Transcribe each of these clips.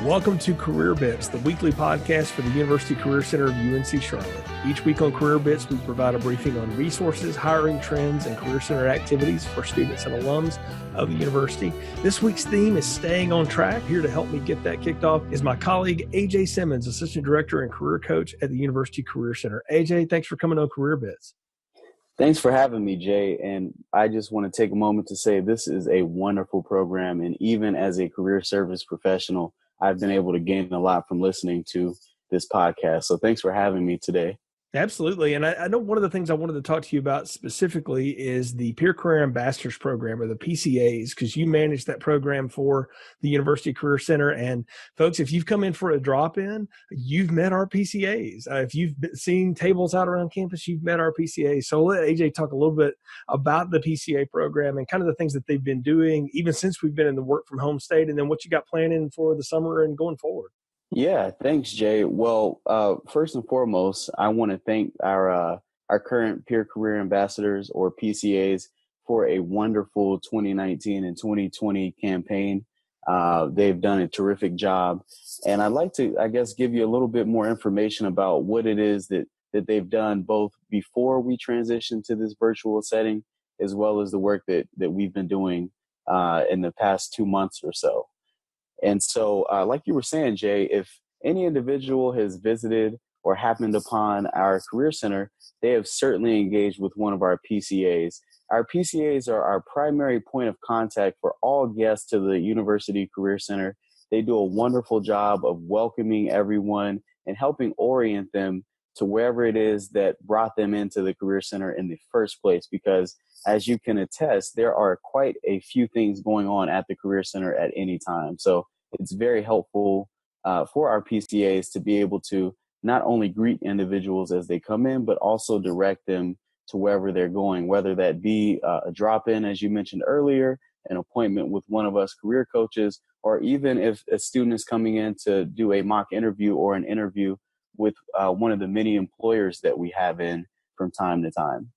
Welcome to Career Bits, the weekly podcast for the University Career Center of UNC Charlotte. Each week on Career Bits, we provide a briefing on resources, hiring trends, and Career Center activities for students and alums of the university. This week's theme is staying on track. Here to help me get that kicked off is my colleague, AJ Simmons, Assistant Director and Career Coach at the University Career Center. AJ, thanks for coming on Career Bits. Thanks for having me, Jay. And I just want to take a moment to say this is a wonderful program. And even as a career service professional, I've been able to gain a lot from listening to this podcast. So thanks for having me today. Absolutely. And I know one of the things I wanted to talk to you about specifically is the Peer Career Ambassadors Program, or the PCAs, because you manage that program for the University Career Center. And folks, if you've come in for a drop-in, you've met our PCAs. If you've seen tables out around campus, you've met our PCAs. So I'll let AJ talk a little bit about the PCA program and kind of the things that they've been doing, even since we've been in the work from home state, and then what you got planning for the summer and going forward. Yeah, thanks, Jay. Well, first and foremost, I want to thank our current peer career ambassadors, or PCAs, for a wonderful 2019 and 2020 campaign. They've done a terrific job. And I'd like to, give you a little bit more information about what it is that they've done both before we transitioned to this virtual setting, as well as the work that we've been doing in the past 2 months or so. And so, like you were saying, Jay, if any individual has visited or happened upon our Career Center, they have certainly engaged with one of our PCAs. Our PCAs are our primary point of contact for all guests to the University Career Center. They do a wonderful job of welcoming everyone and helping orient them to wherever it is that brought them into the Career Center in the first place, because as you can attest, there are quite a few things going on at the Career Center at any time. So it's very helpful for our PCAs to be able to not only greet individuals as they come in, but also direct them to wherever they're going, whether that be a drop-in, as you mentioned earlier, an appointment with one of us career coaches, or even if a student is coming in to do a mock interview or an interview with one of the many employers that we have in from time to time.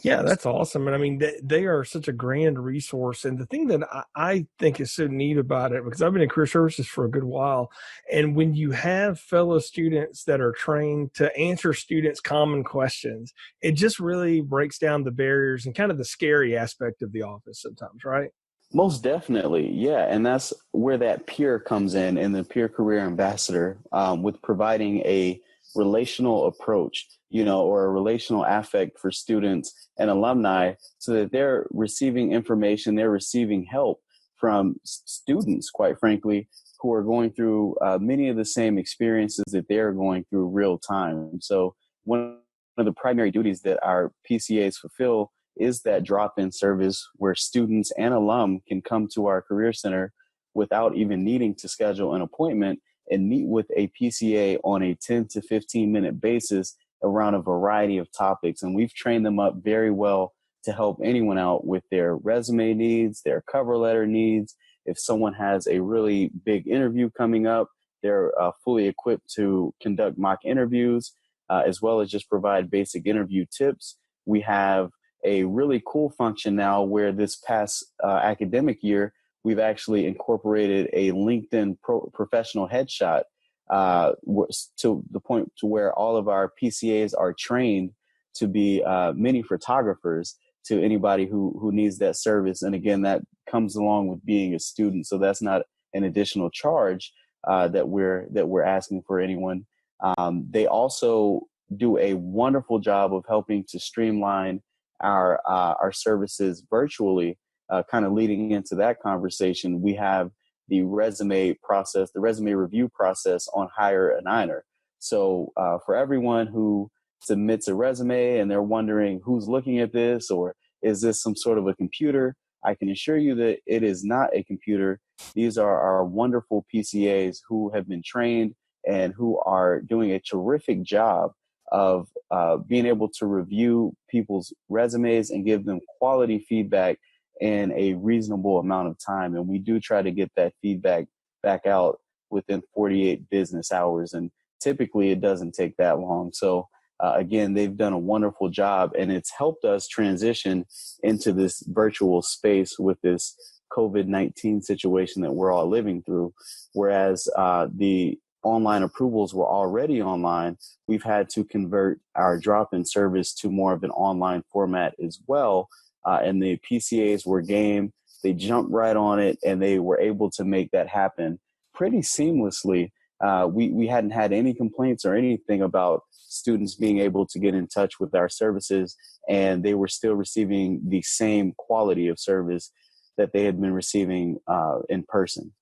Yeah, that's awesome. And I mean, they are such a grand resource. And the thing that I think is so neat about it, because I've been in career services for a good while, and when you have fellow students that are trained to answer students' common questions, it just really breaks down the barriers and kind of the scary aspect of the office sometimes, right? Most definitely. Yeah. And that's where that peer comes in the peer career ambassador, with providing a relational approach, or a relational affect for students and alumni, so that they're receiving information, they're receiving help from students, quite frankly, who are going through many of the same experiences that they're going through real time. So one of the primary duties that our PCAs fulfill is that drop-in service where students and alum can come to our Career Center without even needing to schedule an appointment and meet with a PCA on a 10 to 15 minute basis around a variety of topics. And we've trained them up very well to help anyone out with their resume needs, their cover letter needs. If someone has a really big interview coming up, they're fully equipped to conduct mock interviews, as well as just provide basic interview tips. We have a really cool function now where this past academic year, we've actually incorporated a LinkedIn professional headshot to the point to where all of our PCAs are trained to be mini photographers to anybody who needs that service. And again, that comes along with being a student. So that's not an additional charge that we're asking for anyone. They also do a wonderful job of helping to streamline our services virtually. Kind of leading into that conversation, we have the resume review process on Hire a Niner. So for everyone who submits a resume and they're wondering who's looking at this, or is this some sort of a computer, I can assure you that it is not a computer. These are our wonderful PCAs who have been trained and who are doing a terrific job of being able to review people's resumes and give them quality feedback in a reasonable amount of time. And we do try to get that feedback back out within 48 business hours. And typically it doesn't take that long. So again, they've done a wonderful job, and it's helped us transition into this virtual space with this COVID-19 situation that we're all living through. Whereas the online approvals were already online, we've had to convert our drop-in service to more of an online format as well. And the PCAs were game. They jumped right on it, and they were able to make that happen pretty seamlessly. We hadn't had any complaints or anything about students being able to get in touch with our services, and they were still receiving the same quality of service that they had been receiving in person.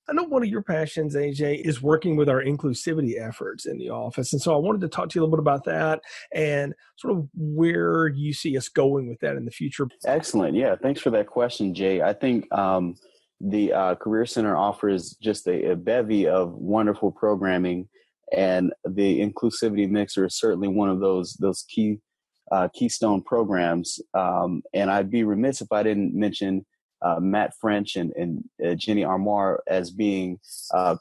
I know one of your passions, AJ, is working with our inclusivity efforts in the office. And so I wanted to talk to you a little bit about that and sort of where you see us going with that in the future. Excellent. Yeah. Thanks for that question, Jay. I think the Career Center offers just a bevy of wonderful programming, and the Inclusivity Mixer is certainly one of those keystone programs. And I'd be remiss if I didn't mention Matt French and Jenny Armour as being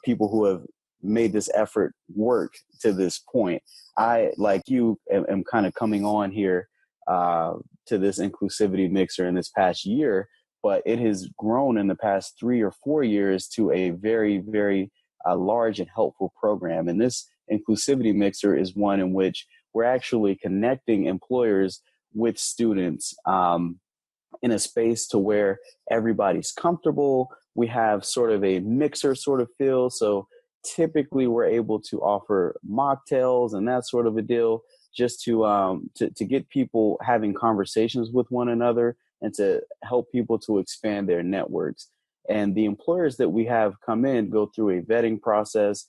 people who have made this effort work to this point. I, like you, am kind of coming on here to this Inclusivity Mixer in this past year, but it has grown in the past 3 or 4 years to a very, very large and helpful program. And this Inclusivity Mixer is one in which we're actually connecting employers with students in a space to where everybody's comfortable. We have sort of a mixer sort of feel. So typically we're able to offer mocktails and that sort of a deal, just to get people having conversations with one another and to help people to expand their networks. And the employers that we have come in go through a vetting process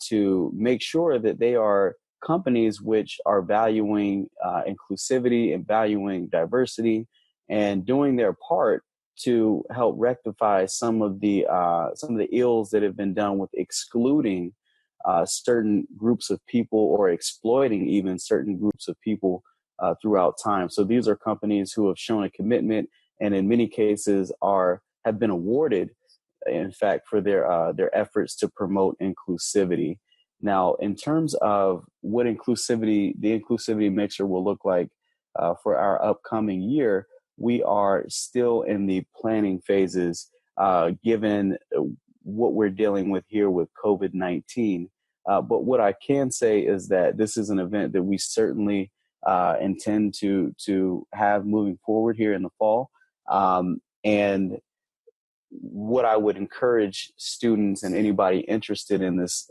to make sure that they are companies which are valuing inclusivity and valuing diversity, and doing their part to help rectify some of the ills that have been done with excluding certain groups of people, or exploiting even certain groups of people throughout time. So these are companies who have shown a commitment, and in many cases have been awarded, in fact, for their efforts to promote inclusivity. Now, in terms of what the Inclusivity Mixer will look like for our upcoming year, we are still in the planning phases, given what we're dealing with here with COVID-19. But what I can say is that this is an event that we certainly intend to have moving forward here in the fall. And what I would encourage students and anybody interested in this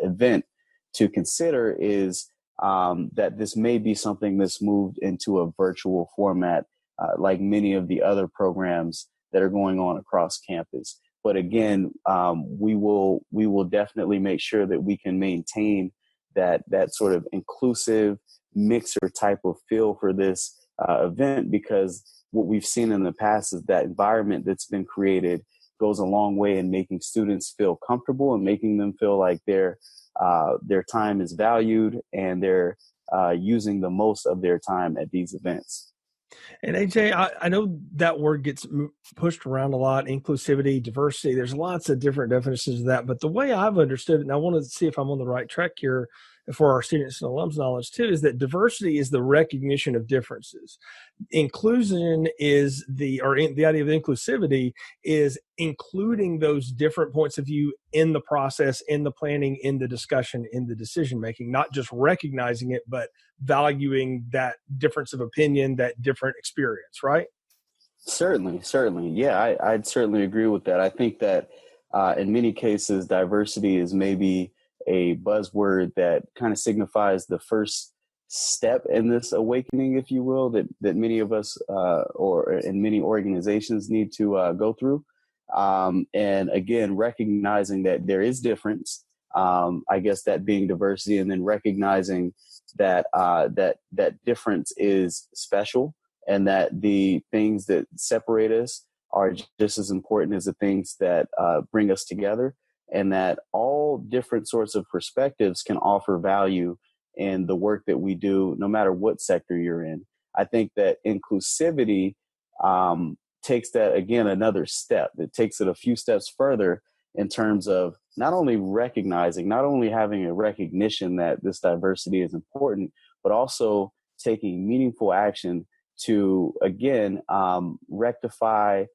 event to consider is that this may be something that's moved into a virtual format, like many of the other programs that are going on across campus. But again, we will definitely make sure that we can maintain that sort of inclusive mixer type of feel for this event, because what we've seen in the past is that environment that's been created goes a long way in making students feel comfortable and making them feel like their time is valued and they're using the most of their time at these events. And AJ, I know that word gets pushed around a lot, inclusivity, diversity. There's lots of different definitions of that. But the way I've understood it, and I want to see if I'm on the right track here for our students and alums knowledge too, is that diversity is the recognition of differences. Inclusion is the idea of inclusivity is including those different points of view in the process, in the planning, in the discussion, in the decision making, not just recognizing it, but valuing that difference of opinion, that different experience, right? Certainly. Yeah, I'd certainly agree with that. I think that in many cases, diversity is maybe a buzzword that kind of signifies the first step in this awakening, if you will, that many of us or in many organizations need to go through. And again, recognizing that there is difference, I guess that being diversity, and then recognizing that that difference is special, and that the things that separate us are just as important as the things that bring us together, and that all different sorts of perspectives can offer value in the work that we do, no matter what sector you're in. I think that inclusivity takes that, again, another step. It takes it a few steps further in terms of not only recognizing, not only having a recognition that this diversity is important, but also taking meaningful action to, again, rectify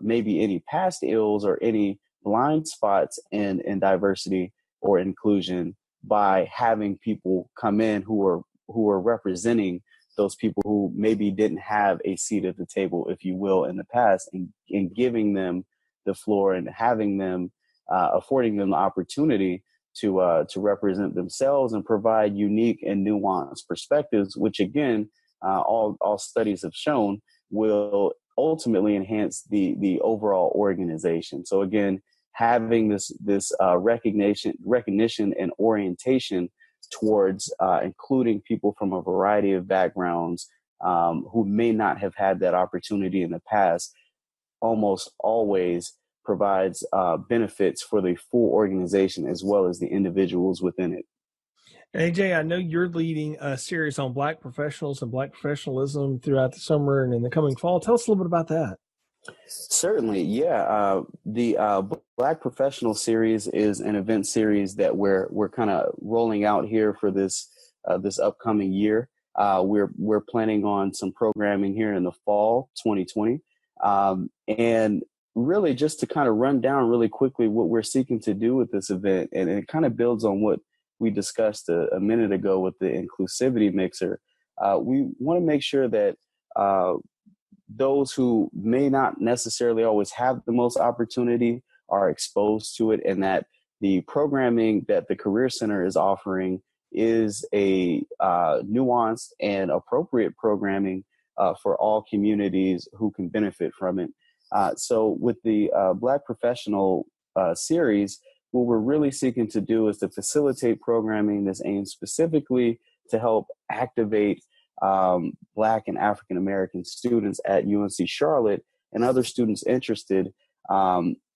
maybe any past ills or any blind spots in diversity or inclusion by having people come in who are representing those people who maybe didn't have a seat at the table, if you will, in the past, and giving them the floor and having them, affording them the opportunity to represent themselves and provide unique and nuanced perspectives, which again, all studies have shown will ultimately enhance the overall organization. So again, having this recognition and orientation towards including people from a variety of backgrounds who may not have had that opportunity in the past almost always provides benefits for the full organization as well as the individuals within it. AJ, I know you're leading a series on Black professionals and Black professionalism throughout the summer and in the coming fall. Tell us a little bit about that. Certainly, yeah. The Black Professional Series is an event series that we're kind of rolling out here for this upcoming year. We're planning on some programming here in the fall 2020, and really just to kind of run down really quickly what we're seeking to do with this event, and it kind of builds on what we discussed a minute ago with the inclusivity mixer. We want to make sure that those who may not necessarily always have the most opportunity are exposed to it, and that the programming that the Career Center is offering is a nuanced and appropriate programming for all communities who can benefit from it. So with the Black Professional series, what we're really seeking to do is to facilitate programming that's aimed specifically to help activate Black and African American students at UNC Charlotte and other students interested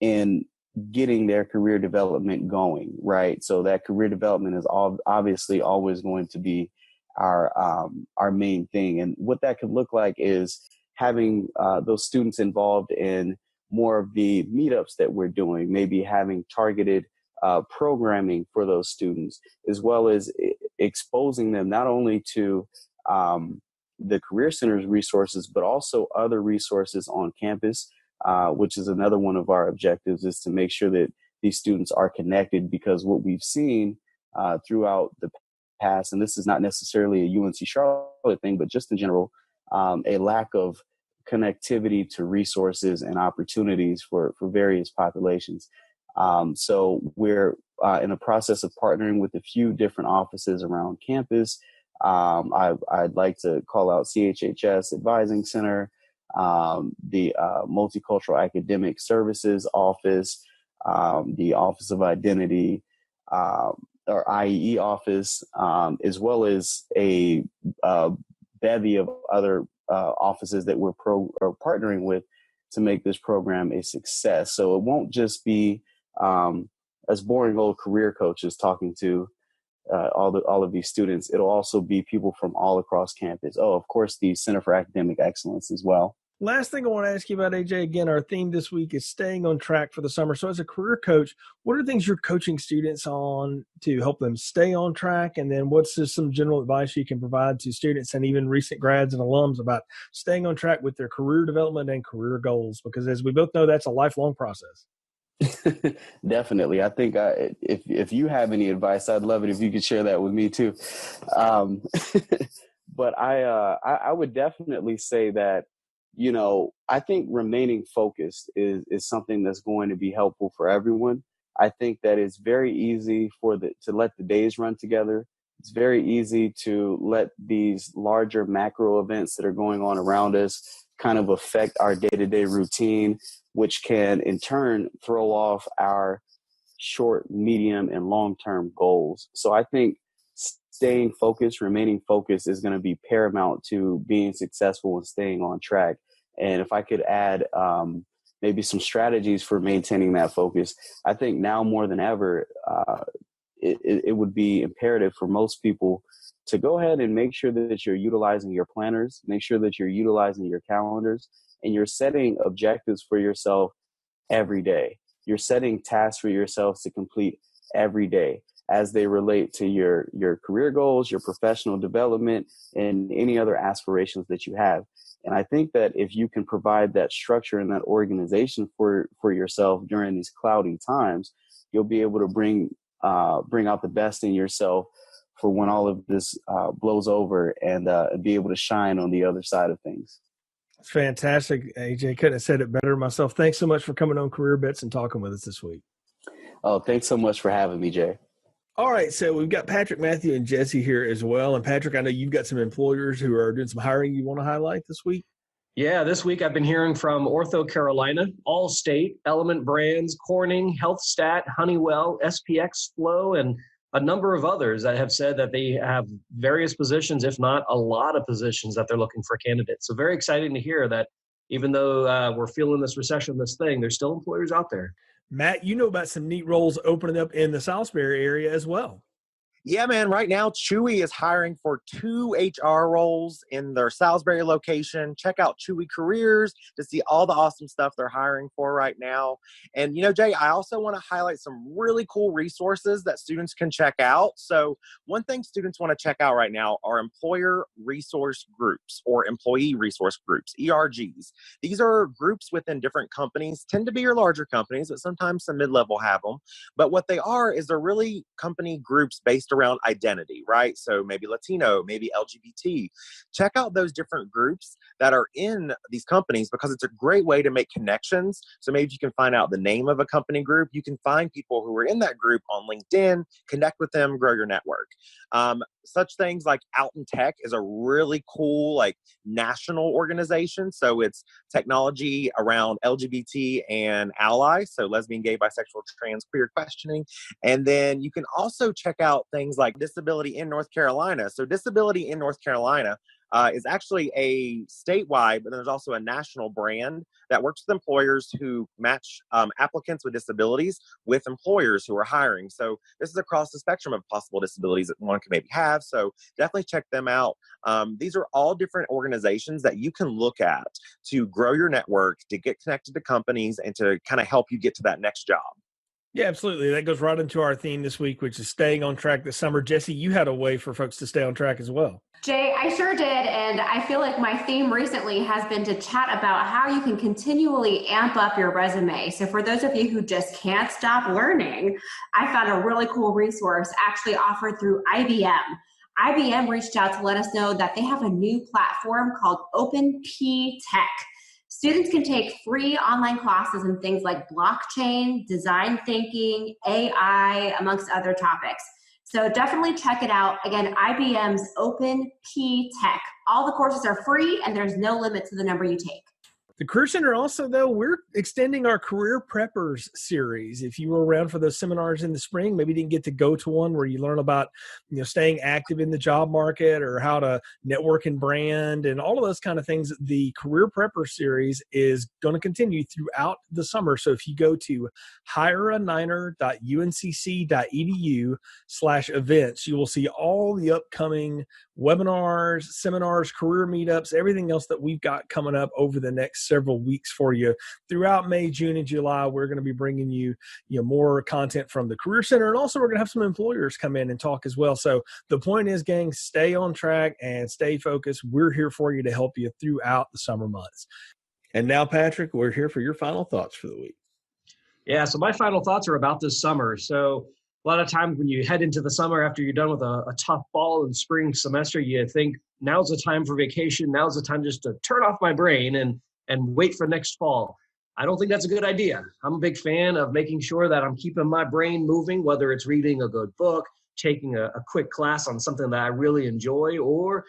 in getting their career development going, right? So that career development is obviously always going to be our main thing. And what that could look like is having those students involved in more of the meetups that we're doing, maybe having targeted programming for those students, as well as exposing them not only to the Career Center's resources, but also other resources on campus, which is another one of our objectives, is to make sure that these students are connected, because what we've seen throughout the past, and this is not necessarily a UNC Charlotte thing, but just in general, a lack of connectivity to resources and opportunities for various populations. So we're in the process of partnering with a few different offices around campus. I'd like to call out CHHS Advising Center, the Multicultural Academic Services Office, the Office of Identity, or IEE office, as well as a bevy of other offices that we're partnering with to make this program a success. So it won't just be as boring old career coaches talking to all of these students. It'll also be people from all across campus. Oh, of course, the Center for Academic Excellence as well. Last thing I want to ask you about, AJ, again, our theme this week is staying on track for the summer. So as a career coach, what are things you're coaching students on to help them stay on track? And then what's just some general advice you can provide to students and even recent grads and alums about staying on track with their career development and career goals? Because as we both know, that's a lifelong process. Definitely. I think if you have any advice, I'd love it if you could share that with me too. But I would definitely say that, I think remaining focused is something that's going to be helpful for everyone. I think that it's very easy to let the days run together. It's very easy to let these larger macro events that are going on around us kind of affect our day-to-day routine, which can in turn throw off our short, medium, and long-term goals. So I think staying focused, remaining focused is going to be paramount to being successful and staying on track. And if I could add maybe some strategies for maintaining that focus, I think now more than ever, it would be imperative for most people to go ahead and make sure that you're utilizing your planners, make sure that you're utilizing your calendars, and you're setting objectives for yourself every day. You're setting tasks for yourself to complete every day. as they relate to your career goals, your professional development, and any other aspirations that you have. And I think that if you can provide that structure and that organization for yourself during these cloudy times, you'll be able to bring out the best in yourself for when all of this blows over, and be able to shine on the other side of things. It's fantastic, AJ. Couldn't have said it better myself. Thanks so much for coming on Career Bits and talking with us this week. Oh, thanks so much for having me, Jay. All right, so we've got Patrick, Matthew, and Jessie here as well. And Patrick, I know you've got some employers who are doing some hiring you want to highlight this week. Yeah, this week I've been hearing from Ortho Carolina, Allstate, Element Brands, Corning, HealthStat, Honeywell, SPX Flow, and a number of others that have said that they have various positions, if not a lot of positions, that they're looking for candidates. So very exciting to hear that even though we're feeling this recession, this thing, there's still employers out there. Matt, you know about some neat roles opening up in the Salisbury area as well. Yeah, man. Right now, Chewy is hiring for 2 HR roles in their Salisbury location. Check out Chewy Careers to see all the awesome stuff they're hiring for right now. And, Jay, I also want to highlight some really cool resources that students can check out. So one thing students want to check out right now are employer resource groups or employee resource groups, ERGs. These are groups within different companies, tend to be your larger companies, but sometimes some mid-level have them. But what they are is they're really company groups based around identity, right? So maybe Latino, maybe LGBT. Check out those different groups that are in these companies because it's a great way to make connections. So maybe you can find out the name of a company group. You can find people who are in that group on LinkedIn, connect with them, grow your network. Such things like Out in Tech is a really cool, national organization. So it's technology around LGBT and ally. So lesbian, gay, bisexual, trans, queer questioning. And then you can also check out things like Disability in North Carolina. So Disability in North Carolina is actually a statewide, but there's also a national brand that works with employers who match applicants with disabilities with employers who are hiring. So this is across the spectrum of possible disabilities that one can maybe have. So definitely check them out. These are all different organizations that you can look at to grow your network, to get connected to companies, and to kind of help you get to that next job. Yeah, absolutely. That goes right into our theme this week, which is staying on track this summer. Jessie, you had a way for folks to stay on track as well. Jay, I sure did. And I feel like my theme recently has been to chat about how you can continually amp up your resume. So for those of you who just can't stop learning, I found a really cool resource actually offered through IBM. IBM reached out to let us know that they have a new platform called OpenP Tech. Students can take free online classes in things like blockchain, design thinking, AI, amongst other topics. So definitely check it out. Again, IBM's OpenP Tech. All the courses are free and there's no limit to the number you take. The Career Center also, though, we're extending our Career Preppers series. If you were around for those seminars in the spring, maybe didn't get to go to one where you learn about, staying active in the job market or how to network and brand and all of those kind of things. The Career Prepper series is going to continue throughout the summer. So if you go to hireaniner.uncc.edu/events, you will see all the upcoming webinars, seminars, career meetups, everything else that we've got coming up over the next several weeks for you. Throughout May, June, and July, we're going to be bringing you, more content from the Career Center. And also we're going to have some employers come in and talk as well. So the point is, gang, stay on track and stay focused. We're here for you to help you throughout the summer months. And now, Patrick, we're here for your final thoughts for the week. Yeah, so my final thoughts are about this summer. So a lot of times when you head into the summer after you're done with a tough fall and spring semester, you think now's the time for vacation. Now's the time just to turn off my brain and wait for next fall. I don't think that's a good idea. I'm a big fan of making sure that I'm keeping my brain moving, whether it's reading a good book, taking a quick class on something that I really enjoy, or,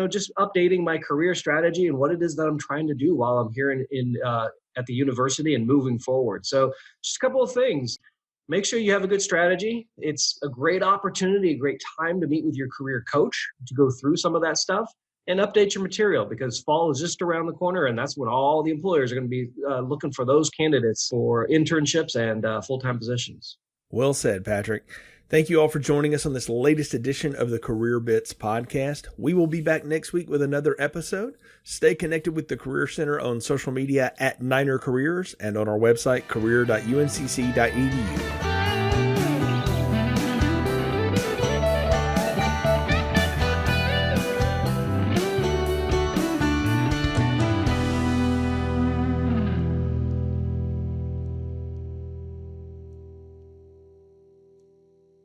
just updating my career strategy and what it is that I'm trying to do while I'm here at the university and moving forward. So just a couple of things. Make sure you have a good strategy. It's a great opportunity, a great time to meet with your career coach to go through some of that stuff and update your material, because fall is just around the corner and that's when all the employers are going to be looking for those candidates for internships and full-time positions. Well said, Patrick. Thank you all for joining us on this latest edition of the Career Bits podcast. We will be back next week with another episode. Stay connected with the Career Center on social media at Niner Careers and on our website, career.uncc.edu.